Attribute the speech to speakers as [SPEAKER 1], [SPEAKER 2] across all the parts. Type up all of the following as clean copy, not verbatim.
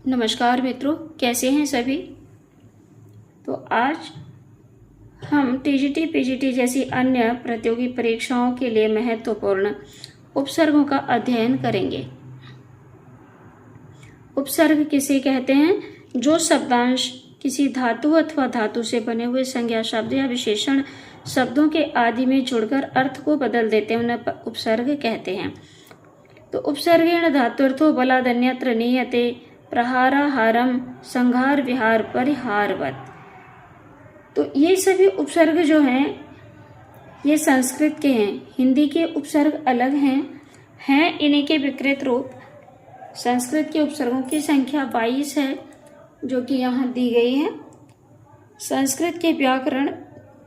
[SPEAKER 1] नमस्कार मित्रों, कैसे हैं सभी। तो आज हम टीजीटी पीजीटी जैसी अन्य प्रतियोगी परीक्षाओं के लिए महत्वपूर्ण उपसर्गों का अध्ययन करेंगे। उपसर्ग किसे कहते हैं? जो शब्दांश किसी धातु अथवा धातु से बने हुए संज्ञा शब्द या विशेषण शब्दों के आदि में जुड़कर अर्थ को बदल देते हैं, उन्हें उपसर्ग कहते हैं। तो उपसर्गेण धातुर्थो बलादन्यत्र नीयते प्रहाराहारम संहार विहार परिहारवत। तो ये सभी उपसर्ग जो हैं ये संस्कृत के हैं। हिंदी के उपसर्ग अलग हैं इन्हीं के विकृत रूप। संस्कृत के उपसर्गों की संख्या 22 है जो कि यहाँ दी गई है। संस्कृत के व्याकरण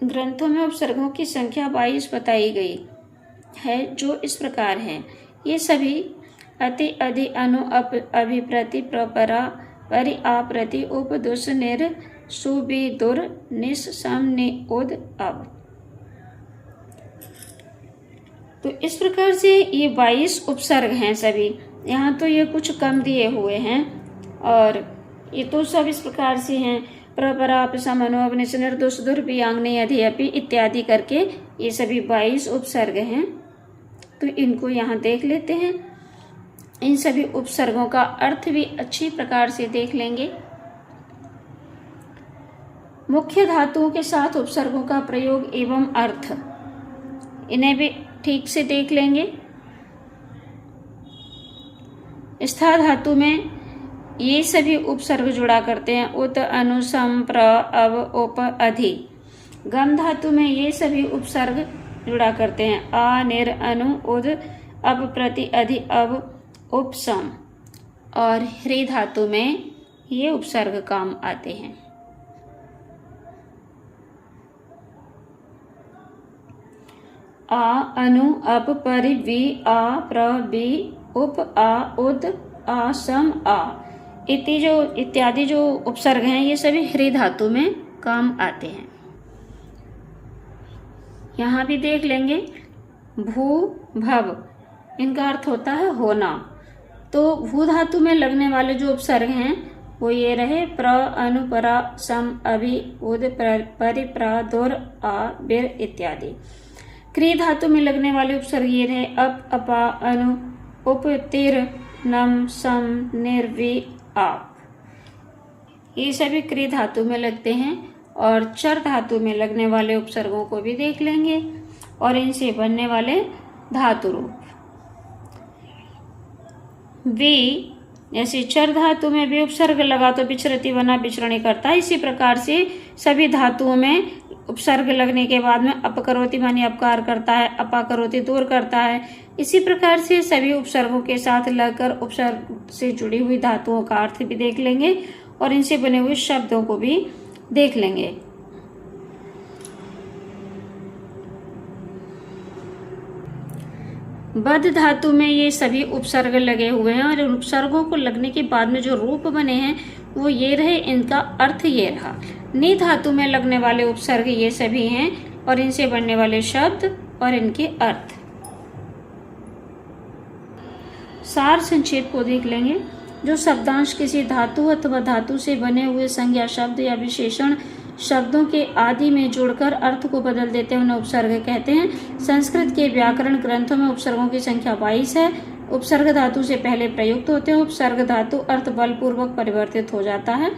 [SPEAKER 1] ग्रंथों में उपसर्गों की संख्या 22 बताई गई है, जो इस प्रकार है। ये सभी अति अधि अनु अप अभिप्रति प्रपरा परि आप्रति उप दुस निर सुबि दुर निस सम नि उद अब। तो इस प्रकार से ये 22 उपसर्ग हैं सभी। यहाँ तो ये कुछ कम दिए हुए हैं और ये तो सब इस प्रकार से हैं। प्रपरा सम अनु अब निस निर दुस दुर वियांगनी अधि अपि इत्यादि करके ये सभी 22 उपसर्ग हैं। तो इनको यहाँ देख लेते हैं। इन सभी उपसर्गों का अर्थ भी अच्छी प्रकार से देख लेंगे। मुख्य धातुओं के साथ उपसर्गों का प्रयोग एवं अर्थ, इन्हें भी ठीक से देख लेंगे। स्था धातु में ये सभी उपसर्ग जुड़ा करते हैं। उत अनु सम प्र अव उप अधि। गम धातु में ये सभी उपसर्ग जुड़ा करते हैं। आ निर अनु उद अब प्रति अधि अब उपसम। और ह्री धातु में ये उपसर्ग काम आते हैं। आ अनु अप परि वि आ प्र बि उप आ उद आ सम आ इत्यादि जो उपसर्ग हैं ये सभी ह्री धातु में काम आते हैं। यहाँ भी देख लेंगे। भू भव, इनका अर्थ होता है होना। तो भू धातु में लगने वाले जो उपसर्ग हैं वो ये रहे। प्र अनु परा सम अभि उद परि प्रा दुर आ बिर इत्यादि। क्री धातु में लगने वाले उपसर्ग ये रहे। अप अपा अनु उप तिर नम सम निर्वि आप। ये सभी क्री धातु में लगते हैं। और चर धातु में लगने वाले उपसर्गों को भी देख लेंगे और इनसे बनने वाले धातु रूप। वी, जैसे चर धातु में भी उपसर्ग लगा तो विचरति बना विचरणी करता है। इसी प्रकार से सभी धातुओं में उपसर्ग लगने के बाद में अपकरोति मानी अपकार करता है, अपाकरोति दूर करता है। इसी प्रकार से सभी उपसर्गों के साथ लगकर उपसर्ग से जुड़ी हुई धातुओं का अर्थ भी देख लेंगे और इनसे बने हुए शब्दों को भी देख लेंगे। बद्ध धातु में ये सभी उपसर्ग लगे हुए हैं और उपसर्गों को लगने के बाद में जो रूप बने हैं वो ये रहे, इनका अर्थ ये रहा। नी धातु में लगने वाले उपसर्ग ये सभी हैं और इनसे बनने वाले शब्द और इनके अर्थ। सार संक्षेप को देख लेंगे। जो शब्दांश किसी धातु अथवा धातु से बने हुए संज्ञा शब्द या विशेषण शब्दों के आदि में जुड़कर अर्थ को बदल देते हैं, उन्हें उपसर्ग कहते हैं। संस्कृत के व्याकरण ग्रंथों में उपसर्गों की संख्या 22 है। उपसर्ग धातु से पहले प्रयुक्त होते हैं। उपसर्ग धातु अर्थ बलपूर्वक परिवर्तित हो जाता है।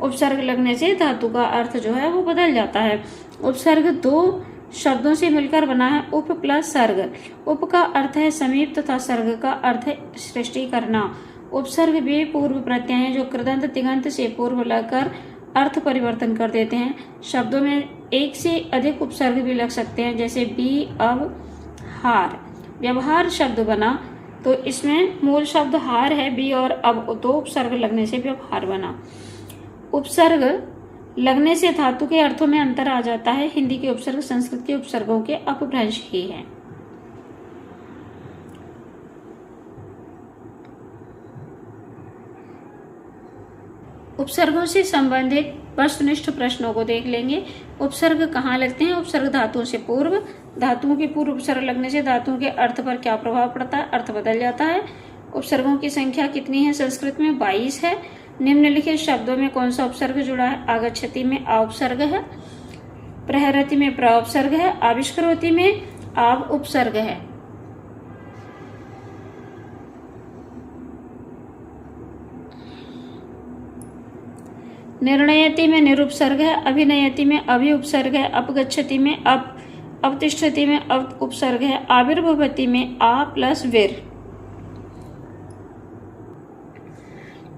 [SPEAKER 1] उपसर्ग लगने से धातु का अर्थ जो है वो बदल जाता है। उपसर्ग दो शब्दों से मिलकर बना है, उप प्लस सर्ग। उप का अर्थ है समीप तथा सर्ग का अर्थ है सृष्टि करना। उपसर्ग वे पूर्व प्रत्यय हैं जो कृदंत तिगंत से पूर्व लगकर अर्थ परिवर्तन कर देते हैं। शब्दों में एक से अधिक उपसर्ग भी लग सकते हैं, जैसे बी अब हार। व्यवहार शब्द बना तो इसमें मूल शब्द हार है, बी और अब दो उपसर्ग लगने से व्यवहार बना। उपसर्ग लगने से धातु के अर्थों में अंतर आ जाता है। हिंदी के उपसर्ग संस्कृत के उपसर्गों के अपभ्रंश ही है। उपसर्गों से संबंधित वस्तुनिष्ठ प्रश्नों को देख लेंगे। उपसर्ग कहाँ लगते हैं? उपसर्ग धातुओं से पूर्व। धातुओं के पूर्व उपसर्ग लगने से धातुओं के अर्थ पर क्या प्रभाव पड़ता है? अर्थ बदल जाता है। उपसर्गों की संख्या कितनी है? संस्कृत में 22 है। निम्नलिखित शब्दों में कौन सा उपसर्ग जुड़ा है? आगच्छति में आ उपसर्ग है, प्रहरति में प्र उपसर्ग है, आविष्करोति में आव उपसर्ग है। निर्णयति में निरुपसर्ग है, अभिनयति में अभि उपसर्ग है, अपगच्छति में अप, अवतिष्ठति में अव उपसर्ग है, आविर्भवति में आ प्लस विर।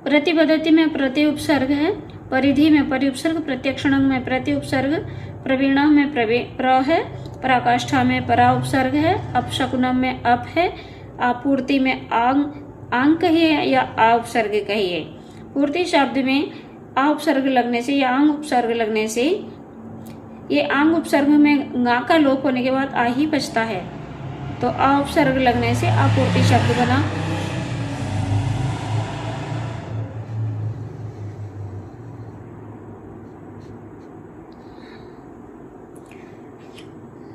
[SPEAKER 1] प्रतिपद्धति में प्रति उपसर्ग है, परिधि में परि उपसर्ग, प्रत्यक्षण में प्रति उपसर्ग, प्रवीण में प्र है, पराकाष्ठा में परा उपसर्ग है, अपशकुनम में अप है, आपूर्ति में आंग कहिए या आ उपसर्ग कहिए। पूर्ति शब्द में आ उपसर्ग लगने से या आंग उपसर्ग लगने से, ये आंग उपसर्ग में गा का लोप होने के बाद आ ही बचता है, तो आ उपसर्ग लगने से आपूर्ति शब्द बना।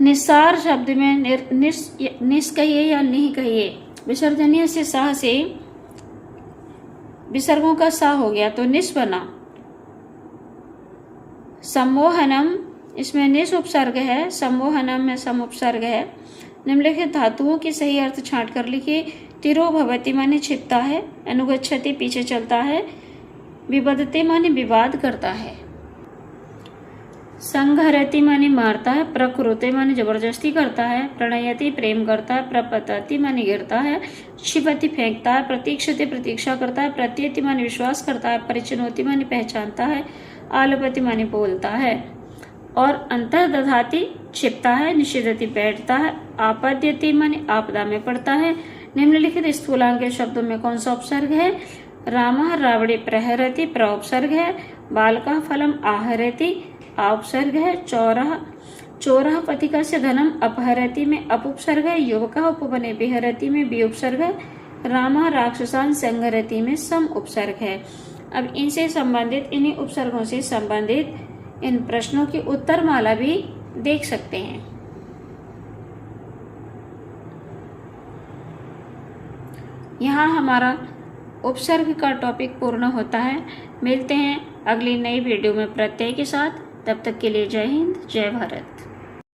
[SPEAKER 1] निस्सार शब्द में निस कहिए या निह कहिए। विसर्जनीय से साह से विसर्गों का सा हो गया तो निस बना। सम्मोहनम, इसमें निस उपसर्ग है, सम्मोहनम में सम उपसर्ग है। निम्नलिखित धातुओं की सही अर्थ छांट कर लिखिए। तिरो भवति माने छिपता है, अनुगच्छति पीछे चलता है, विबदते माने विवाद करता है, संघरति माने मारता है, प्रकृते माने जबरदस्ती करता है, प्रणयति प्रेम करता है, प्रपतति माने गिरता है, क्षिपति फेंकता है, प्रतीक्षति प्रतीक्षा करता है, प्रत्यति माने विश्वास करता है, परिचिनोति माने पहचानता है, आलपति माने बोलता है, और अंतर्दधाति छिपता है, निषेधति बैठता है, आपद्यति माने आपदा में पड़ता है। निम्नलिखित स्थूलांक शब्दों में कौन सा उपसर्ग है? रामः रावणे प्रहरति प्र उपसर्ग है, बालकः फलम आहरति आ उपसर्ग है, चोरः पथिकस्य धनम अपहरति में अप उपसर्ग है, युवकः उपवने विहरति में बी उपसर्ग है, रामः राक्षसान् संहरति में सम उपसर्ग है। अब इनसे संबंधित, इन्हीं उपसर्गों से संबंधित इन प्रश्नों की उत्तर माला भी देख सकते हैं। यहाँ हमारा उपसर्ग का टॉपिक पूर्ण होता है। मिलते हैं अगली नई वीडियो में प्रत्यय के साथ। तब तक के लिए जय हिंद, जय भारत।